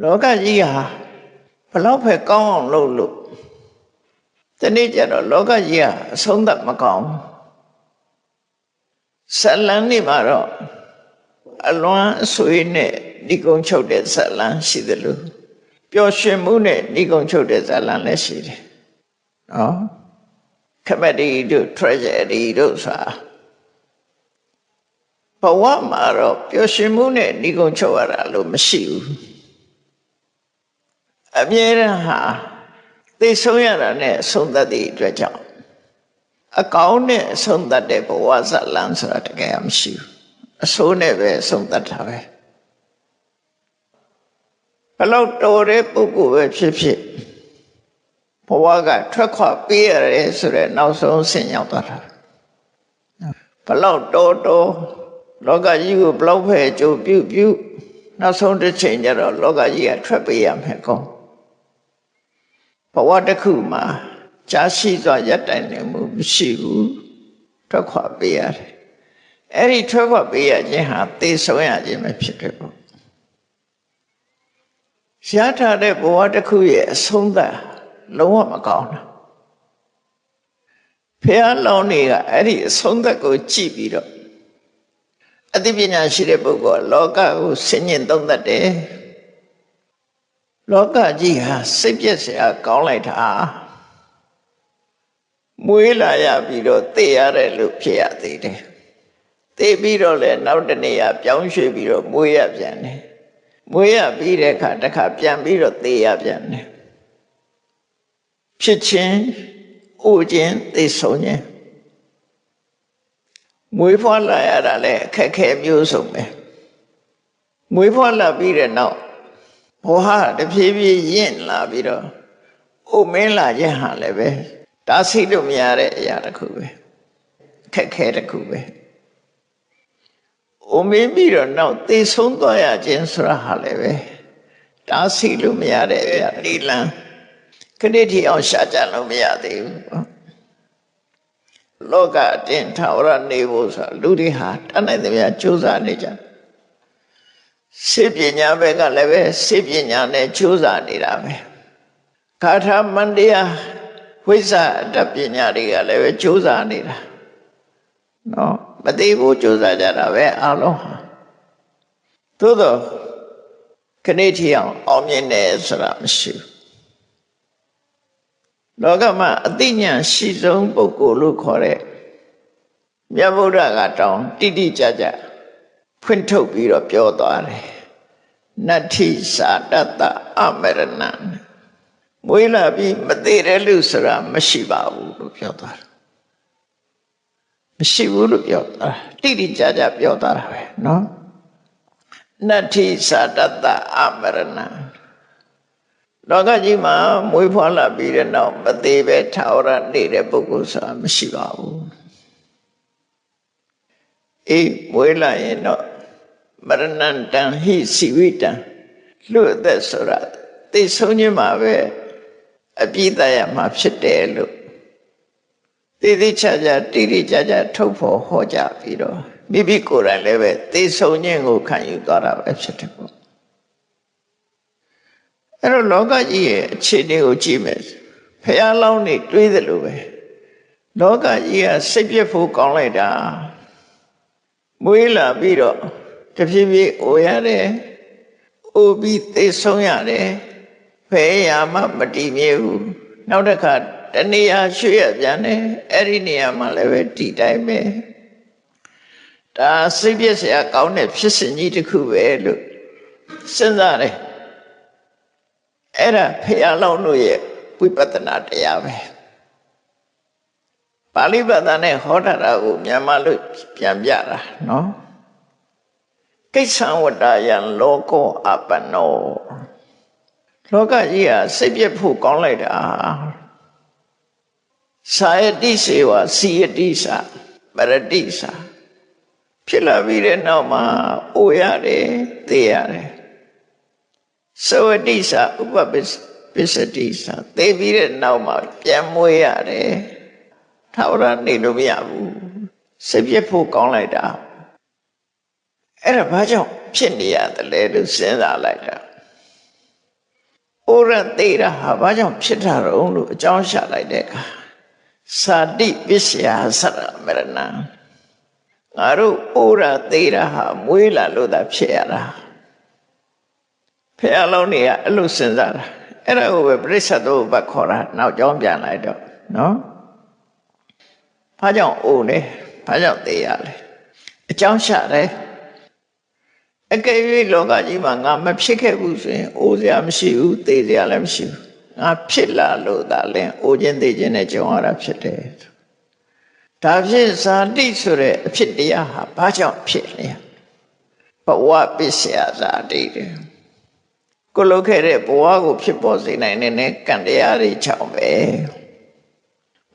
လောကကြီးဟာဘလောက်ပဲကောင်းအောင်လုပ်လို့ဒီနေ့ကျတော့လောကကြီးဟာအဆုံးသတ်မကောင်းဇလန်းနေမှာတော့အလွန်အဆွေးနဲ့ဏိကုံချုပ်တဲ့ဇလန်းရှိတယ်လို့ပျော်ရွှင်မှုနဲ့ဏိကုံချုပ်တဲ့ဇလန်းလည်းရှိတယ်နော်comedy တို့ tragedy တို့ဆိုတာဘဝမှာတော့ပျော်ရွှင်မှုနဲ့ဏိကုံချုပ်ရတာလို့မရှိဘူးအမြဲတမ်းဟာသိဆုံးရတာနဲ့ဆုံးသက်တဲ့အတွက်ကြောင့်အကောင်းနဲ့ဆုံးသက်တဲ့ဘဝဇလန်းဆိုတာတကယ်မရှိဘူးအဆိုးနဲ့ပဲဆုံးသက်တာပဲဘလို့တော်တဲ့ပုဂ္ဂိုလ်ပဲဖြစ်ဖြစ်ဘဝကထွက်ခွာပေးရတယ်ဆိုတဲ့နောက်ဆုံးဆင့်ရောက်သွားတာဘလို့တော်လောကကြီးကိုဘလို့ပဲကြိုပြုနောက်ဆုံးတစ်ချိန်ကျတော့လောကကြီးကထွက်ပေးရမယ်ကောဘဝတစ်ခုမှာကြာရှိစွာရပ်တိုင်နေမှုမရှိဘူးထွက်ခွာပေးရတယ်အဲ့ဒီထွက်ခွာပေးရခြင်းဟာသေဆုံးရခြင်းပဲဖြစ်တယ်ပေါ့ရထားတဲ့ဘဝတစ်ခုရဲ့အဆုံးသတ်လုံးဝမကောင်းတာဖះလောင်းတွေကအဲ့ဒီအဆုံးသတ်ကိုကြည့်ပြီးတော့အသိပညာရှိတဲ့ပုဂ္ဂိုလ်လောကကိုဆင်ញင်သုံးသပ်တယ်လောကကြီးဟာစိတ်ပြည့်စရာကောင်းလိုက်တာမွေးလာရပြီးတော့သိရတယ်လို့ဖြစ်ရသေးတယ်သိပြီးတော့လည်းနောက်တနေ့ပြောင်းရွှေ့ပြီးတော့မွေးရပြန်တယ်မွေးရပြီးတဲ့အခါတစ်ခါပြန်ပြီးတော့သိရပြန်တယ်ဖြစ်ခြင်းဥခြင်းသိဆုံးခြင်းမွေးဖွားလာရတာလည်းအခက်ခဲမျိုးစုံပဲမွေးဖွားလာပြီးတဲ့နောက်ဘဝတဖြည်းဖြည်းရင့်လာပြီးတော့ဥမင်းလာခြင်းဟာလည်းပဲတားဆီးလို့မရတဲ့အရာတစ်ခုပဲအခက်ခဲတစ်ခုပဲဥမင်းပြီးတော့နောက်သိဆုံးသွားရခြင်းဆိုတာဟာလည်းပဲတားဆီးလို့မရတဲ့အရာဒီလံခဏတိအောင်ရှာကြလို့မရသေးဘူးလောကအတင်းထာဝရနေဖို့ဆိုတာလူတွေဟာတတ်နိုင်သမျှကြိုးစားနေကြစေပညာဘက်ကလည်းပဲစေပညာနဲ့ကြိုးစားနေတာပဲဂါထာမန္တရားဝိဇ္ဇာတပညာတွေကလည်းပဲကြိုးစားနေတာနော်မသိဘူးကြိုးစားကြတာပဲအလုံးဟာသို့တော့ခဏတိအောင်မြင်တယ်ဆိုတာမရှိဘူးလောကမှာအသိဉာဏ်ရှိဆုံးပုဂ္ဂိုလ်လို့ခေါ်တဲ့မြတ်ဗုဒ္ဓကတောင်းတိတိကျကျဖွင့်ထုတ်ပြီးတော့ပြောသွားတယ်နတ္ထိသာတတအမရဏံမွေးလာပြီးမသေးတဲ့လူဆိုတာမရှိပါဘူးလို့ပြောသွားတယ်မရှိဘူးလို့ပြောတာတိတိကျကျပြောသွားတာပဲနော်နတ္ထိသာတတအမရဏံလောကကြီးမှာမွေးဖွားလာပြီးတဲ့နောက်မသေးပဲထာဝရနေတဲ့ပုဂ္ဂိုလ်ဆိုတာမရှိပါဘူးအေးမွေးလာရင်တော့မရဏတံဟိစီဝိတံလွတ်သက်ဆိုတာသိဆုံးခြင်းမှာပဲအပြည့်တရမှာဖြစ်တယ်လို့တိတိကျကျတိတိကျကျထုတ်ဖော်ဟောကြားပြီးတော့မိမိကိုယ်တိုင်လည်းပဲသိဆုံးခြင်းကိုခံယူသွားတာပဲဖြစ်တယ်ပေါ့အဲ့တော့လောကကြီးရဲ့အခြေအနေကိုကြည့်မယ်ဖះလောင်းနေတွေးသလိုပဲလောကကြီးကစိတ်ပြည့်ဖို့ကောင်းလိုက်တာမွေးလာပြီးတော့တဖြည်းဖြည်းအိုရတယ်အိုပြီးသိဆုံးရတယ်ဖဲရမှမတည်မြဲဘူးနောက်တစ်ခါတနေရာရွှေ့ရပြန်တယ်အဲ့ဒီနေရာမှာလည်းပဲတည်တိုင်းပဲဒါစိတ်ပြည့်စရာကောင်းတဲ့ဖြစ်စဉ်ကြီးတစ်ခုပဲလို့စဉ်းစားတယ်အဲ့ဒါဖះလောင်းတို့ရဲ့ဝိပဿနာတရားပဲပါဠိဘာသာနဲ့ဟောတာကိုမြန်မာလို့ပြန်ပြတာနော်ကိစ္ဆံဝတ္တယံလောကောအပ္ပနောလောကကြီးဟာစိတ်ပြည့်ဖို့ကောင်းလိုက်တာသာယတိစေဝစီယတိစာပရတိစာဖြစ်လာပြီးတဲ့နောက်မှာအိုရတယ်သိရတယ်သဝတိစာဥပပစ္စတိစာသိပြီးတဲ့နောက်မှာပြန်မွေးရတယ်ထာဝရနေလို့မရဘူးစိတ်ပြည့်ဖို့ကောင်းလိုက်တာအဲ့ဒါဘာကြောင့်ဖြစ်နေရတယ်လဲလို့စဉ်းစားလိုက်တာ အိုရသေးတာဟာဘာကြောင့်ဖြစ်တာတော့လို့အကြောင်းရှာလိုက်တဲ့အခါသာတိပစ္စယသရမရဏငါတို့အိုရသေးတာဟာမွေးလာလို့သာဖြစ်ရတာဖះလောင်းနေကအဲ့လိုစဉ်းစားတာအဲ့ဒါကိုပဲပရိစ္ဆေသောဘတ်ခေါ်တာနောက်ကြောင်းပြန်လိုက်တော့နော်ဘာကြောင့်အိုလဲဘာကြောင့်သေးရလဲအကြောင်းရှာတယ်အကယ်၍လောကကြီးမှာငါမဖြစ်ခဲ့ဘူးဆိုရင်အိုးစရာမရှိဘူးသေစရာလည်းမရှိဘူးငါဖြစ်လာလို့သာလဲအိုးခြင်းသေခြင်းနဲ့ကြုံရတာဖြစ်တယ်ဒါဖြင့်ဇာတိဆိုတဲ့အဖြစ်တရားဟာဘာကြောင့်ဖြစ်လဲဘဝပစ္စယဇာတိတယ်ကိုလုခဲ့တဲ့ဘဝကိုဖြစ်ပေါ်စေနိုင်တဲ့ကံတရားတွေကြောင့်ပဲ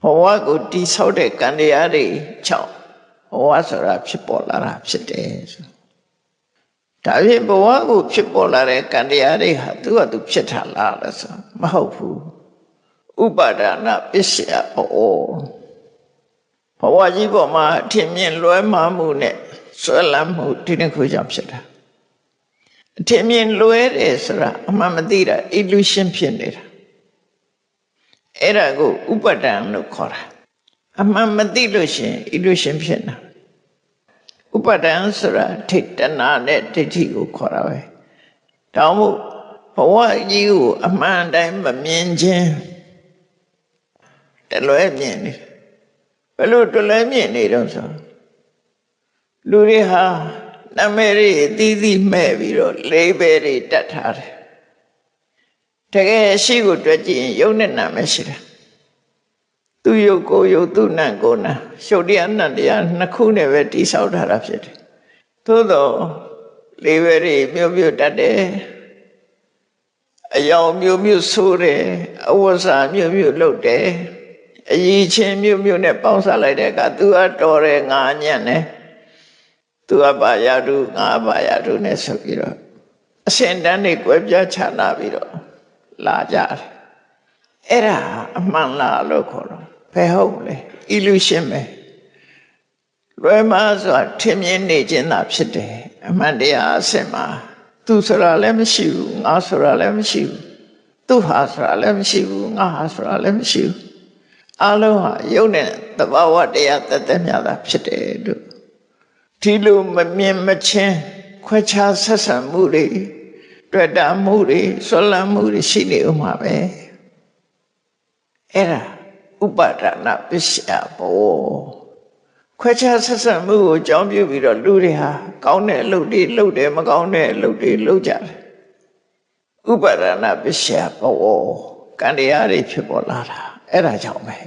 ဘဝကိုတိဆောက်တဲ့ကံတရားတွေကြောင့်ဘဝဆိုတာဖြစ်ပေါ်လာတာဖြစ်တယ်ဆိုဒါဖြင့်ဘဝကိုဖြစ်ပေါ်လာတဲ့ကံတရားတွေဟာသူ့ဟာသူဖြစ်တာလားလို့ဆိုမဟုတ်ဘူးဥပါဒနာပစ္စယဘဝကြီးပေါ်မှာထင်မြင်လွဲမှားမှုနဲ့ဆွဲလန်းမှုဒီနှစ်ခုကြောင့်ဖြစ်တာအထင်မြင်လွဲတယ်ဆိုတာအမှန်မသိတာ illusion ဖြစ်နေတာအဲ့ဒါကိုဥပါဒံလို့ခေါ်တာအမှန်မသိလို့ရှိရင် illusion ဖြစ်နေတာဥပါဒံဆိုတာထိတ်တနာနဲ့ဒိဋ္ဌိကိုခေါ်တာပဲတောင်းမို့ဘဝကြီးကိုအမှန်တိုင်းမမြင်ခြင်းတလွဲမြင်နေဘယ်လိုတလွဲမြင်နေတော့ဆိုလူတွေဟာနာမည်တွေအသီးသီးမဲ့ပြီးတော့လေးပဲတွေတတ်ထားတယ်တကယ်ရှိကိုတွေ့ကြည့်ရင်ယုံနဲ့နာမရှိတာသူယုတ်ကိုယုတ်သူနံကိုနံရှုပ်တရားနံတရားနှစ်ခုနဲ့ပဲတိဆောက်ထားတာဖြစ်တယ်သို့တော့လေးပဲတွေမျိုးမျိုးတတ်တယ်အယောင်မျိုးမျိုးဆိုးတယ်အဝတ်စားမျိုးမျိုးလုပ်တယ်အရည်ချင်းမျိုးမျိုးနဲ့ပေါင်းစားလိုက်တဲ့အခါသူကတော်တယ်ငါညံ့တယ်သူကပါရတုငါပါရတုနဲ့ဆိုပြီးတော့အရှင်တန်းတွေကွဲပြားခြားနာပြီးတော့လာကြတယ်အဲ့ဒါအမှန်လားလို့ခေါ်တော့ဘယ်ဟုတ်လဲ illusion ပဲလွယ်မှားဆိုတာထင်မြင်နေခြင်းသာဖြစ်တယ်အမှန်တရားအစစ်မှာသူဆိုတာလည်းမရှိဘူးငါဆိုတာလည်းမရှိဘူးသူဟာဆိုတာလည်းမရှိဘူးငါဟာဆိုတာလည်းမရှိဘူးအလုံးဟာယုံနဲ့သဘာဝတရားသက်သက်များတာဖြစ်တယ်လို့ဒီလိုမမြင်မချင်းခွဲခြားဆက်ဆံမှုတွေတွေ့တာမှုတွေဆွလန်းမှုတွေရှိနေဥမှာပဲအဲ့ဒါဥပါဒနာပစ္စယဘောခွဲခြားဆက်ဆံမှုကိုအကြောင်းပြုပြီးတော့လူတွေဟာကောင်းတဲ့အလုပ်တွေလုပ်တယ်မကောင်းတဲ့အလုပ်တွေလုပ်ကြတယ်ဥပါဒနာပစ္စယဘောကံတရားတွေဖြစ်ပေါ်လာတာအဲ့ဒါကြောင့်ပဲ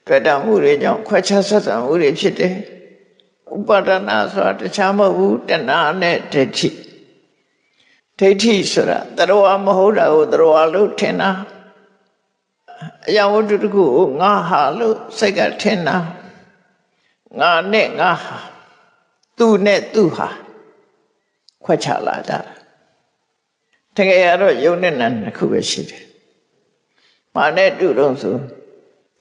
တွေ့တာမှုတွေကြောင့်ခွဲခြားဆက်ဆံမှုတွေဖြစ်တယ်ဥပါဒနာဆိုတာတခြားမဟုတ်ဘူးတဏှာနဲ့ဒိဋ္ဌိဒိဋ္ဌိဆိုတာတရားမဟုတ်တာကိုတရားလို့ထင်တာအရာဝတ္ထုတစ်ခုကိုငါဟာလို့စိတ်ကထင်တာငါနဲ့ငါဟာသူနဲ့သူဟာခွဲခြားလာကြတာတကယ်ရတော့ယုံနဲ့နာနှစ်ခုပဲရှိတယ်။မာနဲ့တူတော့ဆို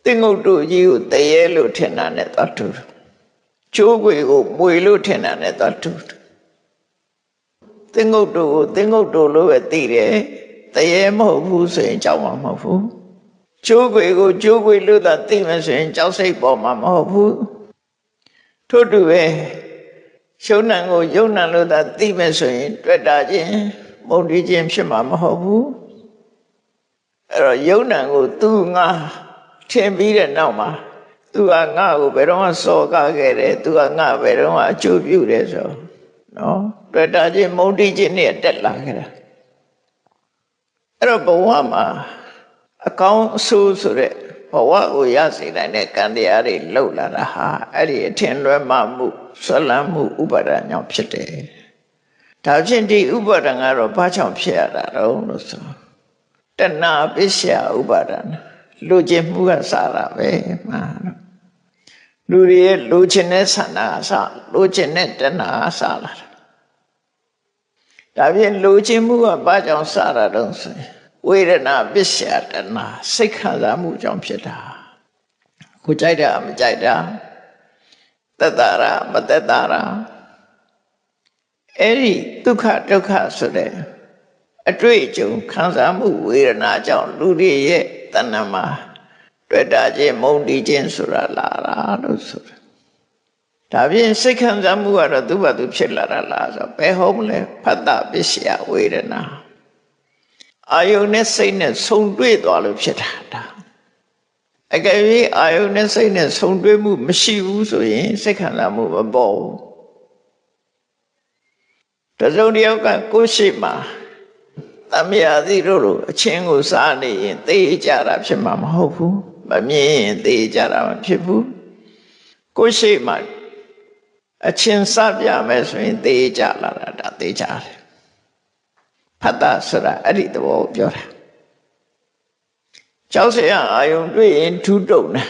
သင်္ဂုတ်တို့ကြီးကိုတရေလို့ထင်တာနဲ့သွားတူတယ်ချိုးခွေကိုမွေလို့ထင်တာနဲ့သွားတူတယ်သင်္ဂုတ်တို့ကိုသင်္ဂုတ်တို့လို့ပဲသိတယ်တရေမဟုတ်ဘူးဆိုရင်ကြောက်မှာမဟုတ်ဘူးချိုးခွေကိုချိုးခွေလို့သာသိမှဆိုရင်ကြောက်စိတ်ပေါ်မှာမဟုတ်ဘူးထို့တူပဲရှုံးနံကိုယုံနံလို့သာသိမှဆိုရင်တွေ့တာချင်းမုန်းတီးခြင်းဖြစ်မှာမဟုတ်ဘူးအဲ့တော့ယုံနံကိုသူငါထင်ပြီးတဲ့နောက်မှာသူကငါ့ကိုဘယ်တော့မှစော်ကားခဲ့တယ်သူကငါဘယ်တော့မှအကျိုးပြုတယ်ဆိုနော်တွေ့တာချင်းမုန်းတီးခြင်းနဲ့တက်လာခဲ့တာအဲ့တော့ဘဝမှာအကောင်းအဆိုးဆိုတဲ့ဘဝကိုရစေနိုင်တဲ့ကံတရားတွေလှုပ်လာတာဟာအဲ့ဒီအထင်လွဲမှမှုဆွလန်းမှုဥပါဒဏ်ကြောင့်ဖြစ်တယ်ဒါဖြင့်ဒီဥပါဒဏ်ကတော့ဘာကြောင့်ဖြစ်ရတာတော့လို့ဆိုတဏှာပစ္စယဥပါဒဏ်လူကျင်မှုကစားတာပဲမှန်လူတွေရဲ့လူကျင်တဲ့ဆန္ဒကစားလူကျင်တဲ့တဏှာကစားလာတာဒါဖြင့်လူကျင်မှုကဘာကြောင့်စားတာတော့ဆိုဝေဒနာပစ္စယတဏှာစိတ်ခံစားမှုကြောင့်ဖြစ်တာကိုကြိုက်တာမကြိုက်တာသက်သာတာမသက်သာတာအဲ့ဒီဒုက္ခဒုက္ခဆိုတဲ့ အတွေ့အကြုံခံစားမှုဝေဒနာကြောင့်လူတွေရဲ့တဏ္ဍာမှာတွေ့တာခြင်းမုန်းတီးခြင်းဆိုတာလာတာလို့ဆိုတာဒါဖြင့်စိတ်ခံစားမှုကတော့သူ့ဘာသူဖြစ်လာတာလားဆိုဘယ်ဟုတ်မလဲဖတ္တပစ္စယဝေဒနာအာယုန်နဲ့စိတ်နဲ့ဆုံတွေ့သွားလို့ဖြစ်တာဒါအကယ်၍အာယုန်နဲ့စိတ်နဲ့ဆုံတွေ့မှုမရှိဘူးဆိုရင်စိတ်ခံစားမှုမပေါ်ဘူးတစုံတစ်ယောက်ကကိုယ်ရှိမှာသမယာသီတို့လိုအချင်းကိုစားနေရင်သေကြတာဖြစ်မှာမဟုတ်ဘူးမမြင်ရင်သေကြတာမဖြစ်ဘူးကိုယ်ရှိမှာအချင်းစားပြမယ်ဆိုရင်သေကြလာတာဒါသေကြတယ်ဖတ္တဆိုတာအဲ့ဒီသဘောကိုပြောတာကြောက်စရာအာယုံတွေ့ရင်ထူးတုံတယ်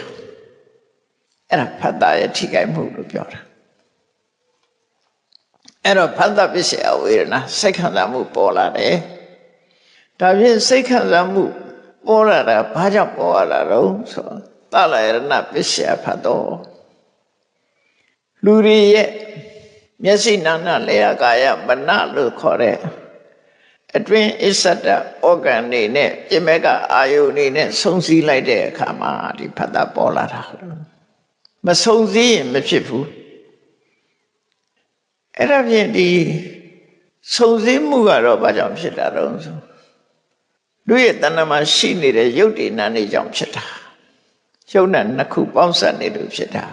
အဲ့ဒါဖတ္တရဲ့ထိခိုက်မှုလို့ပြောတာအဲ့တော့ဖတ္တပစ္စယဝေဒနာစိတ်ခံစားမှုပေါ်လာတယ်ဒါဖြင့်စိတ်ခံစားမှုပေါ်လာတာဘာကြောင့်ပေါ်လာတော့ဆိုသလယရဏပစ္စယဖတ်တော့လူတွေရဲ့မျက်စိနာနာလျာကာယမနလို့ခေါ်တဲ့အတွင်းအစ္ဆဒဩဂန်နေနဲ့ပြမကအာယုန်နေနဲ့ဆုံစည်းလိုက်တဲ့အခါမှာဒီဖတ်တာပေါ်လာတာမဆုံစည်းရင်မဖြစ်ဘူးအဲ့ဒါဖြင့်ဒီဆုံစည်းမှုကတော့ဘာကြောင့်ဖြစ်တာတော့ဆိုလူရဲ့တဏ္ဍာမှာရှိနေတဲ့ယုတ်တိနာနေကြောင့်ဖြစ်တာယုတ်နဲ့နှစ်ခုပေါင်းစပ်နေလို့ဖြစ်တာ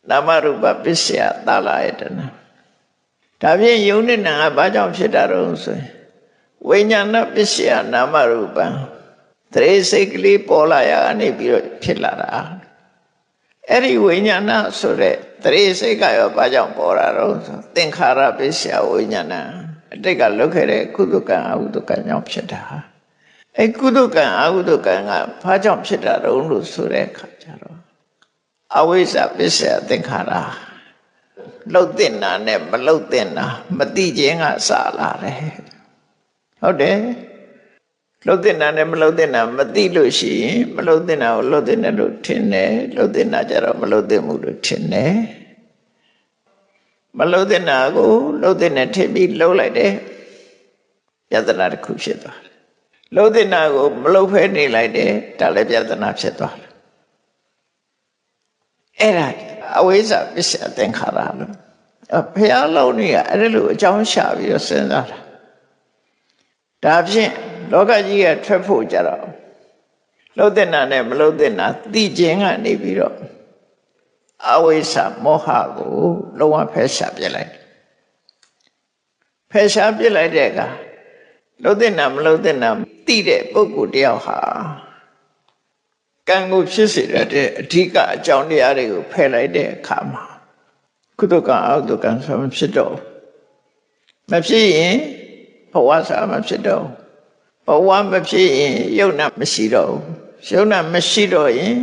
နာမရူပပစ္စယသလယတနာဒါဖြင့်ယုတ်နဲ့နာကဘာကြောင့်ဖြစ်တာတော့ဆိုရင်ဝိညာဏပစ္စယနာမရူပံတရေစိတ်ကလေးပေါ်လာရကနေပြီးတော့ဖြစ်လာတာအဲ့ဒီဝိညာဏဆိုတဲ့တရေစိတ်ကရောဘာကြောင့်ပေါ်လာတော့ဆိုသင်္ခါရပစ္စယဝိညာဏအတိတ်ကလုပ်ခဲ့တဲ့ကုသကံအကုသကံကြောင့်ဖြစ်တာအဲကုသကံအကုသကံကဘာကြောင့်ဖြစ်တာတုံးလို့ဆိုတဲ့အခါကျတော့အဝိဇ္ဇပစ္စယသင်္ခါရလှုပ်တဲ့နာနဲ့မလှုပ်တဲ့နာမတိခြင်းကစလာတယ်ဟုတ်တယ်လှုပ်တဲ့နာနဲ့မလှုပ်တဲ့နာမတိလို့ရှိရင်မလှုပ်တဲ့နာကိုလှုပ်တဲ့နာလို့ထင်တယ်လှုပ်တဲ့နာကျတော့မလှုပ်တဲ့မှုလို့ထင်တယ်မလှုပ်တဲ့နာကိုလှုပ်တဲ့နဲ့ထည့်ပြီးလှုပ်လိုက်တယ်ပြဿနာတစ်ခုဖြစ်သွားတယ်လှုပ်တဲ့နာကိုမလှုပ်ဖဲနေလိုက်တယ်ဒါလည်းပြဿနာဖြစ်သွားတယ်အဲ့ဒါအဝိဇ္ဇပစ္စယသင်္ခါရလို့ဘုရားလုံးကြီးကအဲ့လိုအကြောင်းရှာပြီးတော့စဉ်းစားတာဒါဖြင့်လောကကြီးကထွက်ဖို့ကြတော့လှုပ်တဲ့နာနဲ့မလှုပ်တဲ့နာသိခြင်းကနေပြီးတော့အဝိဇ္ဇမောဟကိုလုံးဝဖယ်ရှားပြလိုက်ဖယ်ရှားပြလိုက်တဲ့အခါလှုပ်တဲ့နာမလှုပ်တဲ့နာသိတဲ့ပုဂ္ဂိုလ်တယောက်ဟာကံကိုဖြစ်စေတဲ့အဓိကအကြောင်းတရားတွေကိုဖယ်လိုက်တဲ့အခါမှာကုသကံအကုသကံဆိုမဖြစ်တော့မဖြစ်ရင်ဘဝစားမဖြစ်တော့ဘဝမဖြစ်ရင်ယုတ်နာမရှိတော့ယုတ်နာမရှိတော့ရင်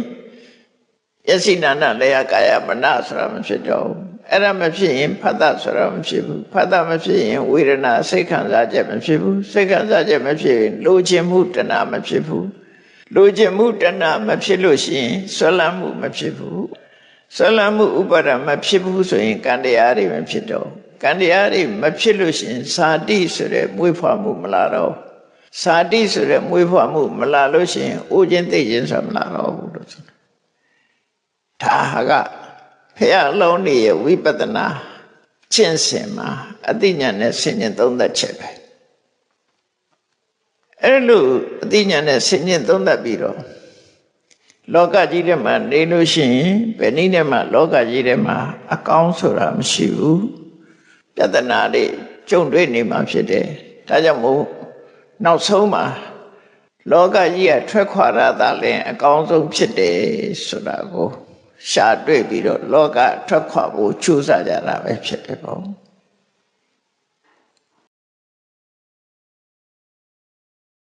ယသိနာနာလျာကာယမနဆိုတာမဖြစ်တော့အဲ့ဒါမဖြစ်ရင်ဖတ္တဆိုတာမဖြစ်ဘူးဖတ္တမဖြစ်ရင်ဝေဒနာစိတ်ခံစားချက်မဖြစ်ဘူးစိတ်ခံစားချက်မဖြစ်ရင်လိုချင်မှုတဏှာမဖြစ်ဘူးလိုချင်မှုတဏှာမဖြစ်လို့ရှိရင်ဆွဲလန်းမှုမဖြစ်ဘူးဆွဲလန်းမှုဥပါဒမဖြစ်ဘူးဆိုရင်ကံတရားတွေမဖြစ်တော့ကံတရားတွေမဖြစ်လို့ရှိရင်ဇာတိဆိုတဲ့မွေးဖွားမှုမလာတော့ဇာတိဆိုတဲ့မွေးဖွားမှုမလာလို့ရှိရင်အိုခြင်းသိခြင်းဆိုတာမလာတော့ဘူးလို့ဆိုတာဒါကဖះလုံးနေရဲ့ဝိပဿနာကျင့်စဉ်မှာအသိဉာဏ်နဲ့ဆင်ញင်သုံးသပ်ချက်ပဲအဲ့လိုအသိဉာဏ်နဲ့ဆင်ញင်သုံးသပ်ပြီးတော့လောကကြီးထဲမှာနေလို့ရှိရင်ဘယ်နည်းနဲ့မှလောကကြီးထဲမှာအကောင်းဆိုတာမရှိဘူးပြဿနာတွေကြုံတွေ့နေမှာဖြစ်တယ်ဒါကြောင့်မို့နောက်ဆုံးမှာလောကကြီးကထွက်ခွာရတာလည်းအကောင်းဆုံးဖြစ်တယ်ဆိုတာကိုရှာတွေ့ပြီးတော့လောကထွက်ခွာဖို့ကြိုးစားကြတာပဲဖြစ်တယ်ပေါ့